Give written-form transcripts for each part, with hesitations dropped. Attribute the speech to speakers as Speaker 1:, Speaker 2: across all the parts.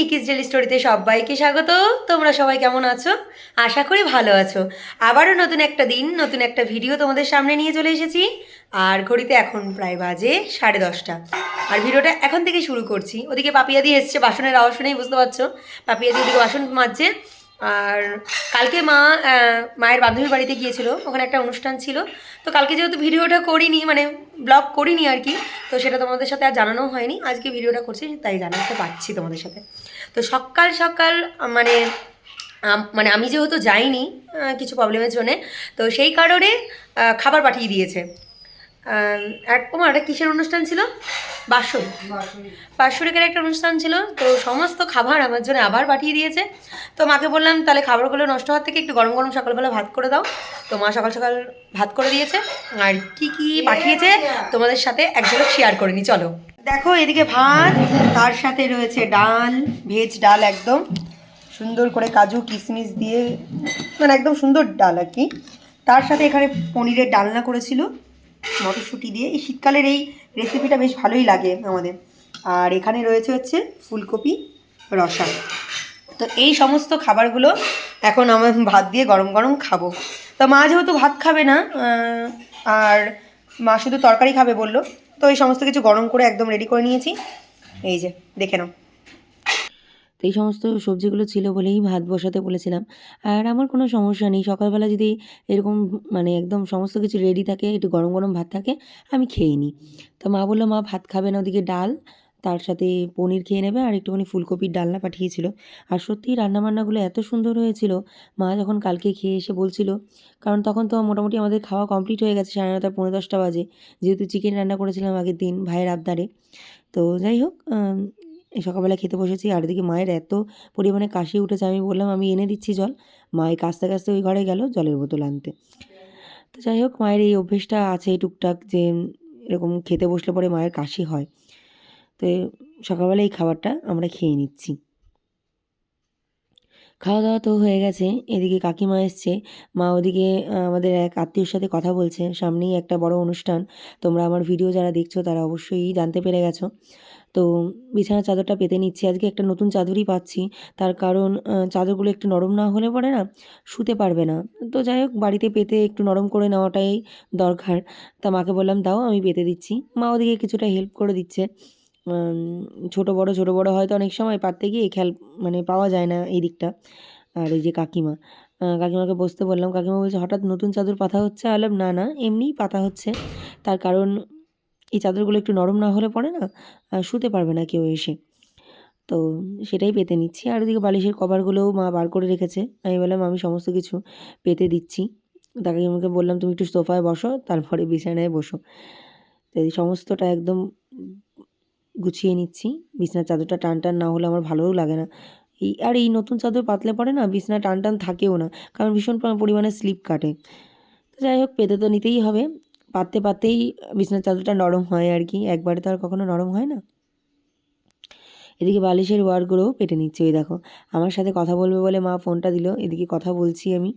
Speaker 1: নিকিস daily স্টোরিতে সবাইকে স্বাগত। তোমরা সবাই কেমন আছো? আশা করি ভালো আছো। আবারও নতুন একটা দিন, নতুন একটা ভিডিও তোমাদের সামনে নিয়ে চলে এসেছি। আর ঘড়িতে এখন প্রায় বাজে 10:30। আর ভিডিওটা এখন থেকে শুরু করছি। ওদিকে পাপিয়াদি এসছে, বাসনের আওয়াজ শুনেই বুঝতে পারছো পাপিয়াদি ওদিকে বাসন মাজছে। আর কালকে মায়ের বান্ধবীর বাড়িতে গিয়েছিল, ওখানে একটা অনুষ্ঠান ছিল। তো কালকে যেহেতু ভিডিওটা করিনি, মানে ব্লগ করিনি আর কি, তো সেটা তোমাদের সাথে আর জানানো হয়নি। আজকে ভিডিওটা করছি তাই জানাতে পারছি তোমাদের সাথে। তো সকাল সকাল মানে মানে আমি যেহেতু যাইনি কিছু প্রবলেমের জন্যে, তো সেই কারণে খাবার পাঠিয়ে দিয়েছে। আর তোমার একটা কিসের অনুষ্ঠান ছিল? বাসন বাৎসরিকের একটা অনুষ্ঠান ছিল, তো সমস্ত খাবার আমার জন্য আবার পাঠিয়ে দিয়েছে। তো মাকে বললাম তাহলে খাবারগুলো নষ্ট হওয়ার থেকে একটু গরম গরম সকালবেলা ভাত করে দাও। তো মা সকাল সকাল ভাত করে দিয়েছে। আর কি কি পাঠিয়েছে তোমাদের সাথে এক ঝলক শেয়ার করে নি, চলো দেখো। এদিকে ভাত, তার সাথে রয়েছে ডাল, ভেজ ডাল, একদম সুন্দর করে কাজু কিশমিশ দিয়ে, মানে একদম সুন্দর ডাল আর কি। তার সাথে এখানে পনিরের ডালনা করেছিল মটরশুঁটি দিয়ে। এই শীতকালের এই রেসিপিটা বেশ ভালোই লাগে আমাদের। আর এখানে রয়েছে হচ্ছে ফুলকপি রসা। তো এই সমস্ত খাবারগুলো এখন আমার ভাত দিয়ে গরম গরম খাবো। তো মা যেহেতু ভাত খাবে না, আর মা শুধু তরকারি খাবে বললো, তো এই সমস্ত কিছু গরম করে একদম রেডি করে নিয়েছি। এই যে দেখে নাও।
Speaker 2: তো এই সমস্ত সবজিগুলো ছিল বলেই ভাত বসাতে বলেছিলাম। আর আমার কোনো সমস্যা নেই, সকালবেলা যদি এরকম মানে একদম সমস্ত কিছু রেডি থাকে, একটু গরম গরম ভাত থাকে, আমি খেয়ে নিই। তো মা বললো মা ভাত খাবে না, ওদিকে ডাল, তার সাথে পনির খেয়ে নেবে, আর একটুখানি ফুলকপির ডালনা পাঠিয়েছিল। আর সত্যিই রান্নাবান্নাগুলো এত সুন্দর হয়েছিল। মা যখন কালকে খেয়ে এসে বলছিল, কারণ তখন তো মোটামুটি আমাদের খাওয়া কমপ্লিট হয়ে গেছে, 9:30 10:30 বাজে, যেহেতু চিকেন রান্না করেছিলাম আগের দিন ভাইয়ের আবদারে। তো যাই হোক, এই সকালবেলা খেতে বসেছি। আর এদিকে মায়ের এত পরিমাণে কাশি উঠেছে, আমি বললাম আমি এনে দিচ্ছি জল। মা এই কাশতে কাশতে ওই ঘরে গেল জলের বোতল আনতে। তো যাই হোক, মায়ের এই অভ্যেসটা আছে টুকটাক, যে এরকম খেতে বসলে পরে মায়ের কাশি হয়। তো সকালবেলা এই খাবারটা আমরা খেয়ে নিচ্ছি। খাওয়া দাওয়া তো হয়ে গেছে। এদিকে কাকিমা এসছে। মা ওদিকে আমাদের এক আত্মীয়র সাথে কথা বলছে। সামনেই একটা বড় অনুষ্ঠান। তোমরা আমার ভিডিও যারা দেখছো তারা অবশ্যই জানতে পেরে গেছো। তো বিছানার চাদরটা পেতে নিচ্ছি। আজকে একটা নতুন চাদরই পাচ্ছি। তার কারণ চাদরগুলো একটু নরম না হলে পরে না শুতে পারবে না। তো যাই হোক, বাড়িতে পেতে একটু নরম করে নেওয়াটাই দরকার। তা মাকে বললাম দাও আমি পেতে দিচ্ছি। মা ওদিকে কিছুটা হেল্প করে দিচ্ছে। ছোট বড় হয়তো অনেক সময় পাততে গিয়ে খেয়াল মানে পাওয়া যায় না এই দিকটা। আর এই যে কাকিমা, কাকিমাকে বসতে বললাম। কাকিমা বলছে হঠাৎ নতুন চাদর পাতা হচ্ছে? আমি বললাম না না, এমনিই পাতা হচ্ছে। তার কারণ এই চাদরগুলো একটু নরম না হলে পরে না শুতে পারবে না কেউ এসে। তো সেটাই পেতে নিচ্ছি। আর ওদিকে বালিশের কভারগুলোও মা বার করে রেখেছে। আমি বললাম আমি সমস্ত কিছু পেতে দিচ্ছি। তাকে আমাকে বললাম তুমি একটু সোফায় বসো, তারপরে বিছানায় বসো। তো এই সমস্তটা একদম গুছিয়ে নিচ্ছি। বিছানার চাদরটা টান টান না হলে আমার ভালোও লাগে না। এই নতুন চাদর পাতলে পরে না বিছানা টান টান থাকেও না, কারণ ভীষণ পরিমাণে স্লিপ কাটে। তো যাই হোক, পেতে তো নিতেই হবে। পাততে পাততেই বিছানার চাদরটা নরম হয় আর কি, একবারে তো আর কখনো নরম হয় না। এদিকে বালিশের ওয়্যারগুলোও পেতে নিচ্ছি। ওই দেখো, আমার সাথে কথা বলবে বলে মা ফোনটা দিল, এদিকে কথা বলছি আমি।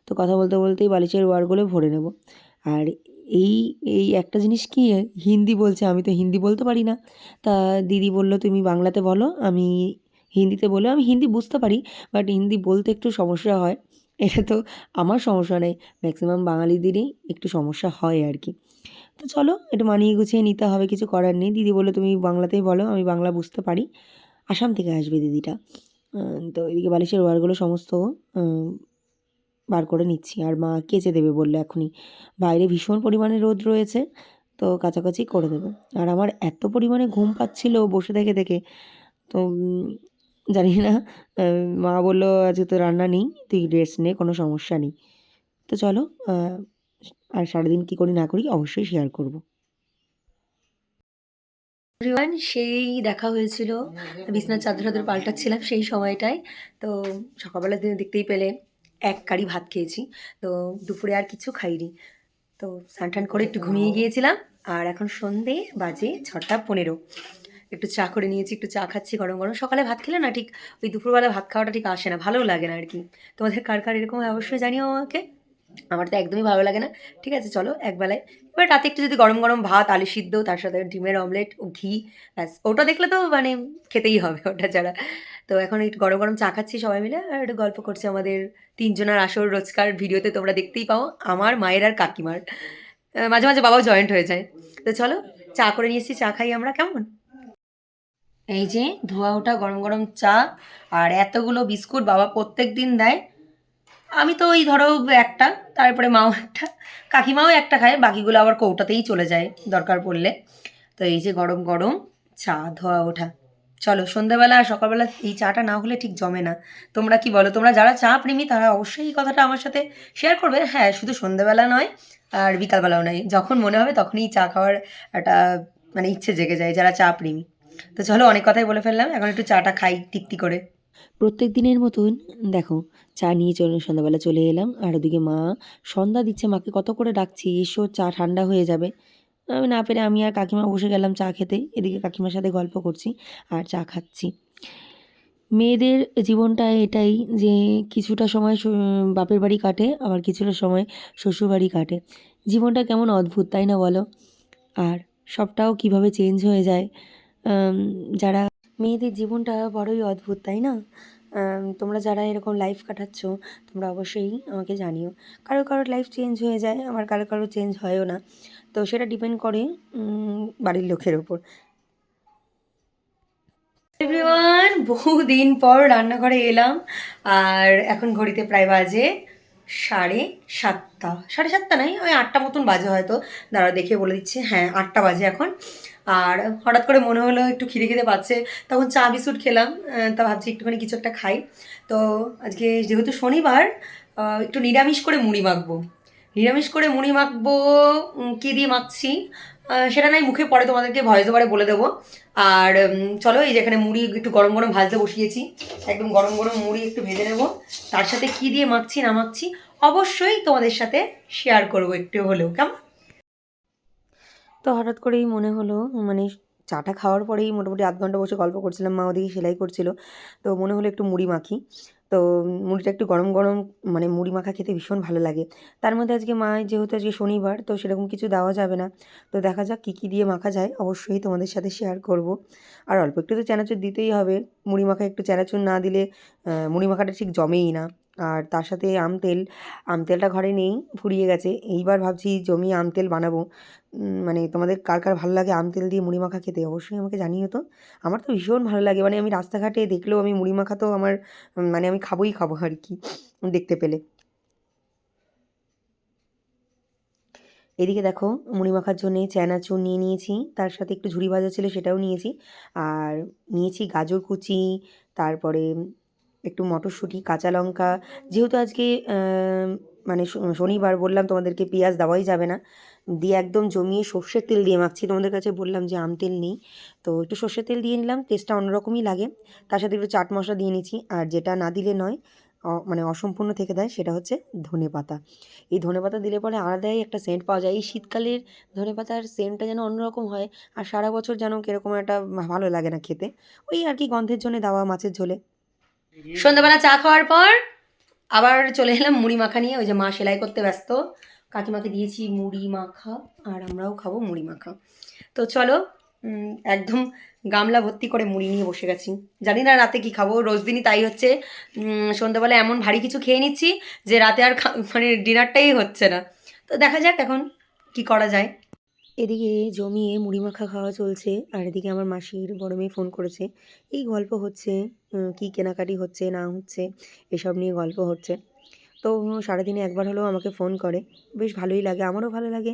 Speaker 2: তো কথা বলতে বলতেই বালিশের ওয়্যারগুলো ভরে নেব। আর এই এই একটা জিনিস কি, হিন্দি বলছে, আমি তো হিন্দি বলতে পারি না। তা দিদি বলল তুমি বাংলাতে বলো, আমি হিন্দিতে বললো। আমি হিন্দি বুঝতে পারি, বাট হিন্দি বলতে একটু সমস্যা হয়। এটা তো আমার সমস্যা নেই, ম্যাক্সিমাম বাঙালিদেরই একটু সমস্যা হয় আর কি। তো চলো একটু মানিয়ে গুছিয়ে নিতে হবে, কিছু করার নেই। দিদি বললো তুমি বাংলাতেই বলো, আমি বাংলা বুঝতে পারি। আসাম থেকে আসবে দিদিটা। তো এদিকে বালিশের ওয়্যারগুলো সমস্ত বার করে নিচ্ছি। আর মা কেচে দেবে বললো এখনই। বাইরে ভীষণ পরিমাণে রোদ রয়েছে, তো কাচাকাচি করে দেবে। আর আমার এত পরিমাণে ঘুম পাচ্ছিল বসে থেকে থেকে, তো জানি না, মা বললো আজকে তো রান্না নেই, তুই রেস্ট নে, কোনো সমস্যা নেই। তো চলো, আর সারাদিন কী করি না করি অবশ্যই শেয়ার করব।
Speaker 1: এভরিওয়ান, সেই দেখা হয়েছিল, বিছনার চাদর চাদর পাল্টাচ্ছিলাম সেই সময়টায়। তো সকালবেলা দেখতেই পেলে এক কারি ভাত খেয়েছি। তো দুপুরে আর কিছু খাইনি। তো স্নান টান করে একটু ঘুমিয়ে গিয়েছিলাম। আর এখন সন্ধে বাজে 6:15। একটু চা করে নিয়েছি, একটু চা খাচ্ছি গরম গরম। সকালে ভাত খেলে না ঠিক ওই দুপুরবেলা ভাত খাওয়াটা ঠিক আসে না, ভালোও লাগে না আর কি। তোমাদের কার কার এরকম হয় অবশ্যই জানিও আমাকে। আমার তো একদমই ভালো লাগে না। ঠিক আছে চলো একবেলায়। এবার রাতে একটু যদি গরম গরম ভাত, আলু সিদ্ধ, তার সাথে ডিমের অমলেট ও ঘি, ব্যাস ওটা দেখলে তো মানে খেতেই হবে ওটা ছাড়া। তো এখন একটু গরম গরম চা খাচ্ছি সবাই মিলে আর একটু গল্প করছি। আমাদের তিনজনের আসর রোজকার ভিডিওতে তোমরা দেখতেই পাও, আমার মায়ের আর কাকিমার। মাঝে মাঝে বাবাও জয়েন্ট হয়ে যায়। তো চলো চা করে নিয়ে এসেছি, চা খাই আমরা, কেমন? এই যে ধোয়া ওঠা গরম গরম চা আর এতগুলো বিস্কুট বাবা প্রত্যেক দিন দেয়। আমি তো ওই ধরো একটা, তারপরে মাও একটা, কাকিমাও একটা খায়, বাকিগুলো আবার কৌটাতেই চলে যায় দরকার পড়লে। তো এই যে গরম গরম চা ধোয়া ওঠা। চলো সন্ধ্যাবেলা আর সকালবেলা এই চাটা না হলে ঠিক জমে না। তোমরা কি বলো? তোমরা যারা চা প্রেমী তারা অবশ্যই এই কথাটা আমার সাথে শেয়ার করবে। হ্যাঁ, শুধু সন্ধ্যাবেলা নয় আর বিকালবেলাও নয়, যখন মনে হবে তখনই চা খাওয়ার একটা মানে ইচ্ছে জেগে যায় যারা চা প্রেমী। তো চলো অনেক কথাই বলে ফেললাম, এখন একটু চাটা খাই তৃপ্তি করে।
Speaker 2: প্রত্যেক দিনের মতন দেখো চা নিয়ে সন্ধ্যাবেলা চলে এলাম, আর ওদিকে মা সন্ধ্যা দিচ্ছে, মাকে কত করে ডাকছি এসো চা ঠান্ডা হয়ে যাবে। আমি না পেরে আমি আর কাকিমা বসে গেলাম চা খেতে, এদিকে কাকিমার সাথে গল্প করছি আর চা খাচ্ছি। মেয়েদের জীবনটা এটাই যে কিছুটা সময় বাপের বাড়ি কাটে, আবার কিছুটা সময় শ্বশুর বাড়ি কাটে। জীবনটা কেমন অদ্ভুত তাই না বলো? আর সবটাও কিভাবে চেঞ্জ হয়ে যায়। আম, যারা মেয়েদের জীবনটা বড়ই অদ্ভুত তাই না? তোমরা যারা এরকম লাইফ কাটাচ্ছ তোমরা অবশ্যই আমাকে জানিও। কারো কারো লাইফ চেঞ্জ হয়ে যায়, আবার কারো কারো চেঞ্জ হয়ও না। তো সেটা ডিপেন্ড করে বাড়ির লোকের ওপর। এভরিওয়ান, বহুদিন পর রান্নাঘরে এলাম আর এখন ঘড়িতে প্রায় বাজে 7:30। 7:30 নয়, ওই 8টা মতন বাজে হয়তো। দাঁড়া দেখে বলে দিচ্ছি, হ্যাঁ 8টা বাজে এখন। আর হঠাৎ করে মনে হলো একটু খিদে খিদে পাচ্ছে, তখন চা বিস্কুট খেলাম। তা ভাবছি একটুখানি কিছু একটা খাই। তো আজকে যেহেতু শনিবার, একটু নিরামিষ করে মুড়ি মাখবো। নিরামিষ করে মুড়ি মাখবো। কী দিয়ে মাখছি সেটা নয় মুখে পরে তোমাদেরকে ভয়েস ওভারে বলে দেবো। আর চলো এই যেখানে মুড়ি একটু গরম গরম ভাজতে বসিয়েছি, একদম গরম গরম মুড়ি একটু ভেজে নেব। তার সাথে কি দিয়ে মাখছি না মাখছি অবশ্যই তোমাদের সাথে শেয়ার করবো একটু হলেও, কেমন? তো হঠাৎ করেই মনে হলো, মানে চাটা খাওয়ার পরেই মোটামুটি আধ ঘন্টা বসে গল্প করছিলাম, মা ওদিকে সেলাই করছিল। তো মনে হলো একটু মুড়ি মাখি। তো মুড়িটা একটু গরম গরম, মানে মুড়ি মাখা খেতে ভীষণ ভালো লাগে। তার মধ্যে আজকে মা যেহেতু আজকে শনিবার তো সেরকম কিছু দেওয়া যাবে না। তো দেখা যাক কী কী দিয়ে মাখা যায়, অবশ্যই তোমাদের সাথে শেয়ার করব। আর অল্প একটু তো চানাচুর দিতেই হবে, মুড়ি মাখায় একটু চানাচুর না দিলে মুড়ি মাখাটা ঠিক জমেই না। আর তার সাথে আম তেল, আম তেলটা ঘরে নেই, ফুরিয়ে গেছে। এইবার ভাবছি জমিয়ে আম তেল বানাবো। মানে তোমাদের কার কার ভালো লাগে আম তেল দিয়ে মুড়ি মাখা খেতে অবশ্যই আমাকে জানিও তো। আমার তো ভীষণ ভালো লাগে, মানে আমি রাস্তাঘাটে দেখলেও আমি মুড়ি মাখা তো আমার মানে আমি খাবোই খাবো আর কি দেখতে পেলে। এদিকে দেখো মুড়ি মাখার জন্যে চানাচুর নিয়ে নিয়েছি, তার সাথে একটু ঝুরি ভাজা ছিল সেটাও নিয়েছি। আর নিয়েছি গাজর কুচি, তারপরে একটু মটরশুঁটি, কাঁচা লঙ্কা। যেহেতু আজকে মানে শনিবার বললাম তোমাদেরকে পেঁয়াজ দেওয়াই যাবে না, দিয়ে একদম জমিয়ে সর্ষের তেল দিয়ে মাখছি। তোমাদের কাছে বললাম যে আম তেল নেই, তো একটু সর্ষের তেল দিয়ে নিলাম, টেস্টটা অন্যরকমই লাগে। তার সাথে একটু চাট মশলা দিয়ে নিচ্ছি, আর যেটা না দিলে নয়, মানে অসম্পূর্ণ থেকে দেয়, সেটা হচ্ছে ধনেপাতা। এই ধনেপাতা দিলে পরে আলাদাই একটা সেন্ট পাওয়া যায়। এই শীতকালের ধনেপাতার সেন্টটা যেন অন্যরকম হয়, আর সারা বছর যেন কীরকম একটা ভালো লাগে না খেতে। ওই আর কি গন্ধের জন্য দেওয়া মাছের ঝোলে। সন্ধ্যাবেলা চা খাওয়ার পর আবার চলে এলাম মুড়ি মাখা নিয়ে। ওই যে মা সেলাই করতে ব্যস্ত, কাকিমাকে দিয়েছি মুড়ি মাখা আর আমরাও খাবো মুড়ি মাখা। তো চলো একদম গামলা ভর্তি করে মুড়ি নিয়ে বসে গেছি। জানি না রাতে কি খাবো, রোজ দিনই তাই হচ্ছে। সন্ধ্যাবেলা এমন ভারী কিছু খেয়ে নিচ্ছি যে রাতে আর মানে ডিনারটাই হচ্ছে না। তো দেখা যাক এখন কি করা যায়। এদিকে জমিয়ে মুড়ি মাখা খাওয়া চলছে, আর এদিকে আমার মাসির বড় মেয়ে ফোন করেছে। এই গল্প হচ্ছে, কি কেনাকাটি হচ্ছে না হচ্ছে এসব নিয়ে গল্প হচ্ছে। তো সারাদিনে একবার হলেও আমাকে ফোন করে, বেশ ভালোই লাগে, আমারও ভালো লাগে।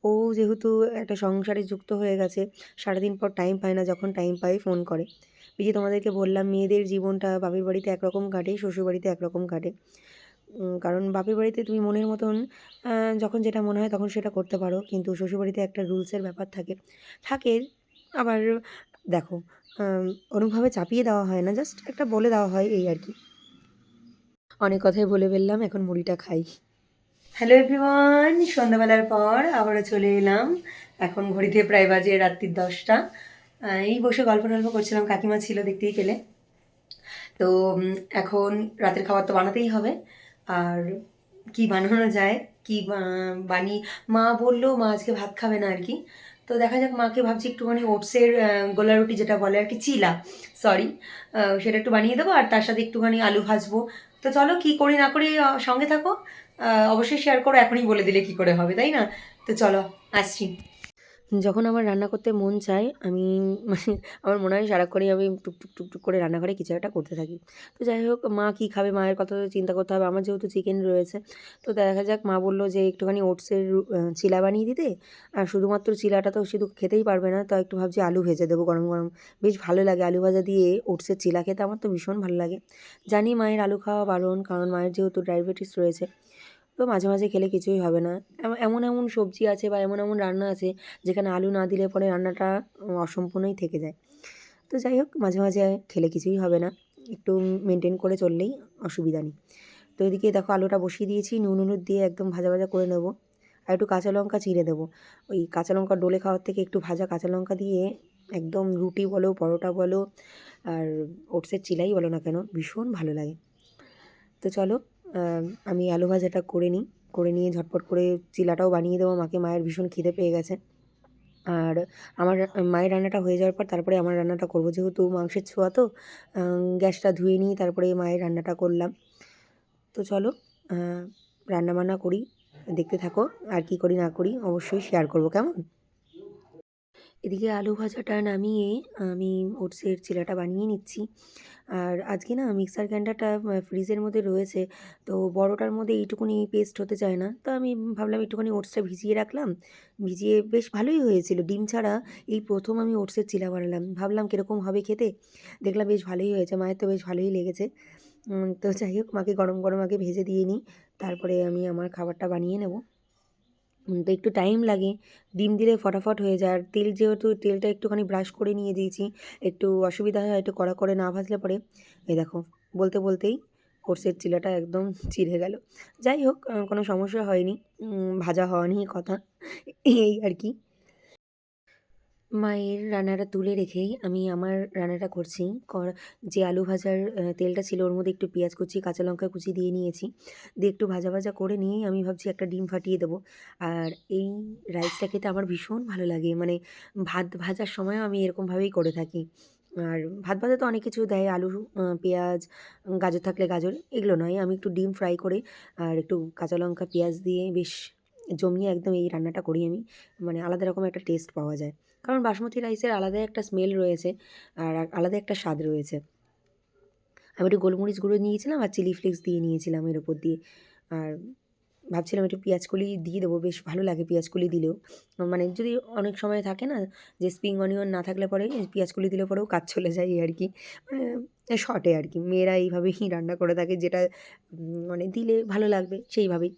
Speaker 2: ও যেহেতু একটা সংসারে যুক্ত হয়ে গেছে, সারাদিন পর টাইম পায় না, যখন টাইম পায় ফোন করে। এই যে তোমাদেরকে বললাম মেয়েদের জীবনটা বাপের বাড়িতে একরকম কাটে, শ্বশুর বাড়িতে একরকম কাটে। কারণ বাপের বাড়িতে তুমি মনের মতন যখন যেটা মনে হয় তখন সেটা করতে পারো, কিন্তু শ্বশুরবাড়িতে একটা রুলসের ব্যাপার থাকে থাকে আবার দেখো, ওরমভাবে চাপিয়ে দেওয়া হয় না, জাস্ট একটা বলে দেওয়া হয় এই আর কি। অনেক কথাই বলে ফেললাম, এখন মুড়িটা খাই। হ্যালো এভরিওয়ান, সন্ধ্যাবেলার পর আবারও চলে এলাম। এখন ঘড়িতে প্রায় বাজে রাত্রির 10টা। এই বসে গল্প টল্প করছিলাম, কাকিমা ছিল দেখতেই পেলে। তো এখন রাতের খাবার তো বানাতেই হবে। আর
Speaker 1: কি বানানো যায়, কি বানিয়ে। মা বললো মা আজকে ভাত খাবে না আর কি। তো দেখা যাক, মাকে ভাবছি একটুখানি ওটসের গোলা রুটি যেটা বলে আর কি, চিলা, সরি, সেটা একটু বানিয়ে দেবো, আর তার সাথে একটুখানি আলু ভাজবো। তো চলো কি করি না করি, সঙ্গে থাকো। অবশ্যই শেয়ার করো, এখনই বলে দিলে কি করে হবে, তাই না? তো চলো, আসছি।
Speaker 2: যখন আমার রান্না করতে মন চায় আমি মানে আমার মনে হয় সারাক্ষণই আমি টুকটুক টুকটুক করে রান্নাঘরে কিছু একটা করতে থাকি। তো যাই হোক, মা কী খাবে মায়ের কথা তো চিন্তা করতে হবে। আমার যেহেতু চিকেন রয়েছে, তো দেখা যাক, মা বলল যে একটুখানি ওটসের চিলা বানিয়ে দিতে। আর শুধুমাত্র চিলাটা তো শুধু খেতেই পারবে না, তো একটু ভাবছি আলু ভেজে দেবো গরম গরম। বেশ ভালো লাগে আলু ভাজা দিয়ে ওটসের চিলা খেতে, আমার তো ভীষণ ভালো লাগে। জানি মায়ের আলু খাওয়া বারণ, কারণ মায়ের যেহেতু ডায়াবেটিস রয়েছে। তো মাঝে মাঝে খেলে কিছুই হবে না। এমন এমন সবজি আছে বা এমন এমন রান্না আছে যেখানে আলু না দিলে পরে রান্নাটা অসম্পূর্ণই থেকে যায়। তো যাই হোক, মাঝে মাঝে খেলে কিছুই হবে না, একটু মেনটেন করে চললেই অসুবিধা নেই। তো এদিকে দেখো আলুটা বসিয়ে দিয়েছি, নুন হলুদ দিয়ে একদম ভাজা ভাজা করে নেবো। আর একটু কাঁচা লঙ্কা চিড়ে দেবো। ওই কাঁচা লঙ্কা ডলে খাওয়ার থেকে একটু ভাজা কাঁচা লঙ্কা দিয়ে একদম রুটি বলো, পরোটা বলো, আর ওটসের চিলাই বলো না কেন, ভীষণ ভালো লাগে। তো চলো, আমি আলু ভাজাটা করে নিই। করে নিয়ে ঝটপট করে চিলাটাও বানিয়ে দেবো মাকে, মায়ের ভীষণ খিদে পেয়ে গেছে। আর আমার মায়ের রান্নাটা হয়ে যাওয়ার পর তারপরে আমার রান্নাটা করব, যেহেতু মাংসের ছোঁয়া তো। গ্যাসটা ধুয়ে নিয়ে তারপরে মায়ের রান্নাটা করলাম। তো চলো, রান্নাবান্না করি, দেখতে থাকো। আর কি করি না করি অবশ্যই শেয়ার করব, কেমন? এদিকে আলু ভাজাটা নামিয়ে আমি ওটসের চিলাটা বানিয়ে নিচ্ছি। আর আজকে না মিক্সার গ্রাইন্ডারটা ফ্রিজের মধ্যে রয়েছে, তো বড়টার মধ্যে এইটুকুনি পেস্ট হতে চায় না। তো আমি ভাবলাম একটুখানি ওটসটা ভিজিয়ে রাখলাম। ভিজিয়ে বেশ ভালোই হয়েছিল, ডিম ছাড়া এই প্রথম আমি ওটসের চিলা বানালাম। ভাবলাম কীরকম হবে খেতে, দেখলাম বেশ ভালোই হয়েছে, মায়ের তো বেশ ভালোই লেগেছে। তো যাই হোক, মাকে গরম গরম আগে ভেজে দিয়ে নিই, তারপরে আমি আমার খাবারটা বানিয়ে নেব। তো একটু টাইম লাগে, ডিম দিলে ফটাফট হয়ে যায়। আর তেল, যেহেতু তেলটা একটুখানি ব্রাশ করে নিয়ে দিয়েছি, একটু অসুবিধা হয় একটু কড়া করে না ভাজলে পরে। এই দেখো, বলতে বলতেই ওটসের চিলাটা একদম চিড়ে গেল। যাই হোক, কোনো সমস্যা হয়নি, ভাজা হওয়া নিয়ে কথা, এই আর কি। মায়ের রান্নাটা তুলে রেখেই আমি আমার রান্নাটা করছি। যে আলু ভাজার তেলটা ছিল ওর মধ্যে একটু পেঁয়াজ কুচি, কাঁচা লঙ্কা কুচি দিয়ে নিয়েছি। দিয়ে একটু ভাজা ভাজা করে নিয়েই আমি ভাবছি একটা ডিম ফাটিয়ে দেবো। আর এই রাইসটা খেতে আমার ভীষণ ভালো লাগে। মানে ভাত ভাজার সময়ও আমি এরকমভাবেই করে থাকি। আর ভাত ভাজাতে অনেক কিছু দেয়, আলু, পেঁয়াজ, গাজর থাকলে গাজর, এগুলো নয়। আমি একটু ডিম ফ্রাই করে আর একটু কাঁচা লঙ্কা, পেঁয়াজ দিয়ে বেশ জমিয়ে একদম এই রান্নাটা করি আমি। মানে আলাদা রকম একটা টেস্ট পাওয়া যায়। কারণ বাসমতি রাইসের আলাদাই একটা স্মেল রয়েছে, আর আলাদা একটা স্বাদ রয়েছে। আমি একটু গোলমরিচ গুঁড়ো নিয়েছিলাম আর চিলি ফ্লেক্স দিয়ে নিয়েছিলাম এর উপর দিয়ে। আর ভাবছিলাম একটু পেঁয়াজকলি দিয়ে দেবো, বেশ ভালো লাগে পেঁয়াজকলি দিলেও। মানে যদি অনেক সময় থাকে না যে স্প্রিং অনিয়ন না থাকলে পরে পেঁয়াজকলি দিলে পরেও কাজ চলে যায়, এই আর কি। মানে শর্টে আর কি, মেয়েরা এইভাবেই রান্না করে থাকে, যেটা মানে দিলে ভালো লাগবে সেইভাবেই।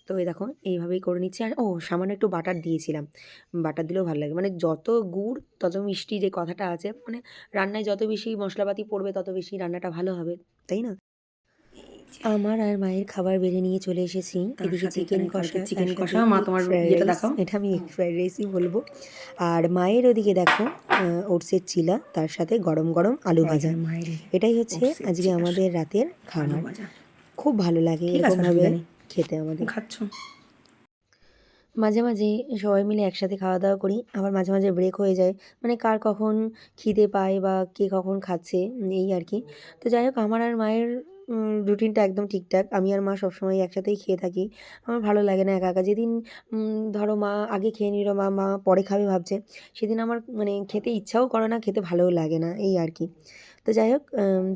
Speaker 2: তো এই দেখো এইভাবেই করে নিচ্ছি। আর সামান্য একটু বাটার দিয়েছিলাম, বাটার দিলেও ভালো লাগে। মানে যত গুড় তত মিষ্টি, যে কথাটা আছে, মানে রান্নায় যত বেশি মশলাপাতি পড়বে তত বেশি রান্নাটা ভালো হবে, তাই না? আমার আর মায়ের খাবার বেড়ে নিয়ে চলে এসেছি। এদিকে চিকেন কষা, চিকেন কষা, মা তোমার ইয়েটা দেখাও। এটা আমি এগ ফ্রাইড রাইসই বলবো। আর মায়ের ওদিকে দেখো ওটসের চিলা, তার সাথে গরম গরম আলু ভাজা। এটাই হচ্ছে আজকে আমাদের রাতের খাবার। খুব ভালো লাগে এরকমভাবে খেতে আমাদের। খাচ্ছ? মাঝে মাঝে সবাই মিলে একসাথে খাওয়া দাওয়া করি, আবার মাঝে মাঝে ব্রেক হয়ে যায়। মানে কার কখন খিদে পায় বা কে কখন খাচ্ছে, এই আর কি। তো যাই হোক, আমার আর মায়ের রুটিনটা একদম ঠিকঠাক। আমি আর মা সবসময় একসাথেই খেয়ে থাকি। আমার ভালো লাগে না একা একা। যেদিন ধরো মা আগে খেয়ে নিল বা মা পরে খাবে ভাবছে, সেদিন আমার মানে খেতে ইচ্ছাও করে না, খেতে ভালোও লাগে না, এই আর কি। তো যাই হোক,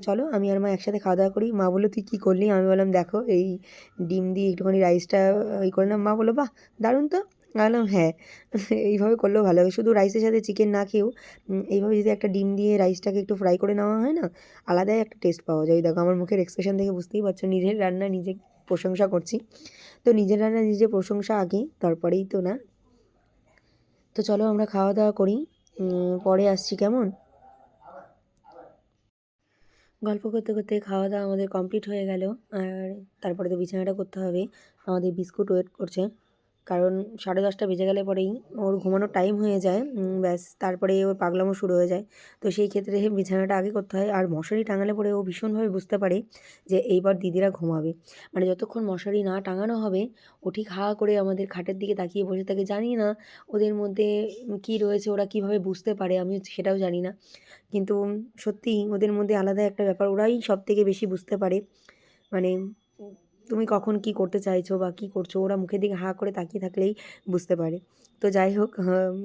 Speaker 2: চলো আমি আর মা একসাথে খাওয়া দাওয়া করি। মা বললো তুই কী করলি? আমি বললাম দেখো এই ডিম দিয়ে একটুখানি রাইসটা ই করলাম। মা বললো বাহ, দারুণ তো। আমি বললাম হ্যাঁ, এইভাবে করলেও ভালো হবে। শুধু রাইসের সাথে চিকেন না খেয়েও এইভাবে যদি একটা ডিম দিয়ে রাইসটাকে একটু ফ্রাই করে নেওয়া হয় না, আলাদাই একটা টেস্ট পাওয়া যায়। দেখো আমার মুখের এক্সপ্রেশন থেকে বুঝতেই পারছো, নিজের রান্না নিজে প্রশংসা করছি। তো নিজের রান্না নিজের প্রশংসা আগে, তারপরেই তো না। তো চলো আমরা খাওয়া দাওয়া করি, পরে আসছি, কেমন? গল্প করতে করতে খাওয়া দাওয়া আমাদের কমপ্লিট হয়ে গেল। আর তারপরে তো বিছানাটা করতে হবে। আমাদের বিস্কুট ওয়েট করছে, কারণ 10:30 বেজে গেলে পরেই ওর ঘুমানোর টাইম হয়ে যায়, ব্যাস তারপরে ওর পাগলামো শুরু হয়ে যায়। তো সেই ক্ষেত্রে বিছানাটা আগে করতে হয়। আর মশারি টাঙালে পরে ও ভীষণভাবে বুঝতে পারে যে এইবার দিদিরা ঘুমাবে। মানে যতক্ষণ মশারি না টাঙানো হবে ও ঠিক হা করে আমাদের খাটের দিকে তাকিয়ে বসে থাকে। জানি না ওদের মধ্যে কী রয়েছে, ওরা কীভাবে বুঝতে পারে আমি সেটাও জানি না। কিন্তু সত্যিই ওদের মধ্যে আলাদা একটা ব্যাপার, ওরাই সবথেকে বেশি বুঝতে পারে। মানে তুমি কখন কী করতে চাইছো বা কী করছো, ওরা মুখের দিকে হাঁ করে তাকিয়ে থাকলেই বুঝতে পারে। তো যাই হোক,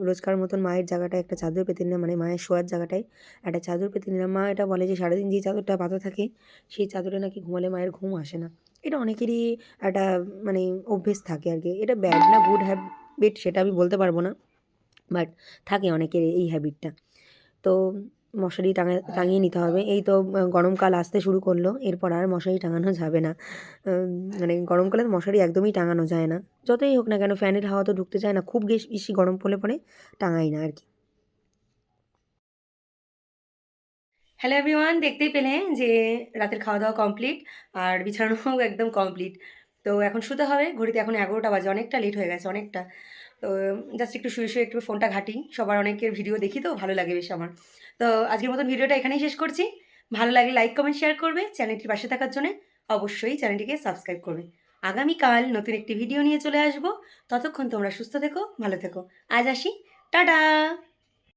Speaker 2: রোজকার মতন মায়ের জায়গাটায় একটা চাদর পেতে নিলাম, মানে মায়ের শোয়ার জায়গাটায় একটা চাদর পেতে নিলাম। মা এটা বলে যে সারাদিন যে চাদরটা পাতা থাকে সেই চাদরে নাকি ঘুমালে মায়ের ঘুম আসে না। এটা অনেকেরই একটা মানে অভ্যেস থাকে আর কি। এটা ব্যাড না গুড হ্যাবিট সেটা আমি বলতে পারবো না, বাট থাকে অনেকের এই হ্যাবিটটা। তো মশারি টাঙিয়ে নিতে হবে। এই তো গরমকাল আসতে শুরু করলো, এরপর আর মশারি টাঙানো যাবে না। মানে গরমকালে তো মশারি একদমই টাঙানো যায় না। যতই হোক না কেন ফ্যানের হাওয়া তো ঢুকতে চায় না। খুব বেশি গরম পড়লে পরে টাঙাই না আর কি।
Speaker 1: হ্যালো এভরিওয়ান, দেখতেই পেলে যে রাতের খাওয়া দাওয়া কমপ্লিট আর বিছানাও একদম কমপ্লিট। তো এখন শুতে হবে, ঘড়িতে এখন 11টা বাজে, অনেকটা লেট হয়ে গেছে অনেকটা। তো জাস্ট একটু শুয়ে শুয়ে একটু ফোনটা ঘাঁটি, সবার অনেকের ভিডিও দেখি তো ভালো লাগে বেশ আমার। তো আজকের মতন ভিডিওটা এখানেই শেষ করছি। ভালো লাগলে লাইক কমেন্ট শেয়ার করবে, চ্যানেলটির পাশে থাকার জন্য অবশ্যই চ্যানেলটিকে সাবস্ক্রাইব করবে। আগামীকাল নতুন একটি ভিডিও নিয়ে চলে আসবো। ততক্ষণ তোমরা সুস্থ থেকো, ভালো থেকো। আজ আসি, টাটা।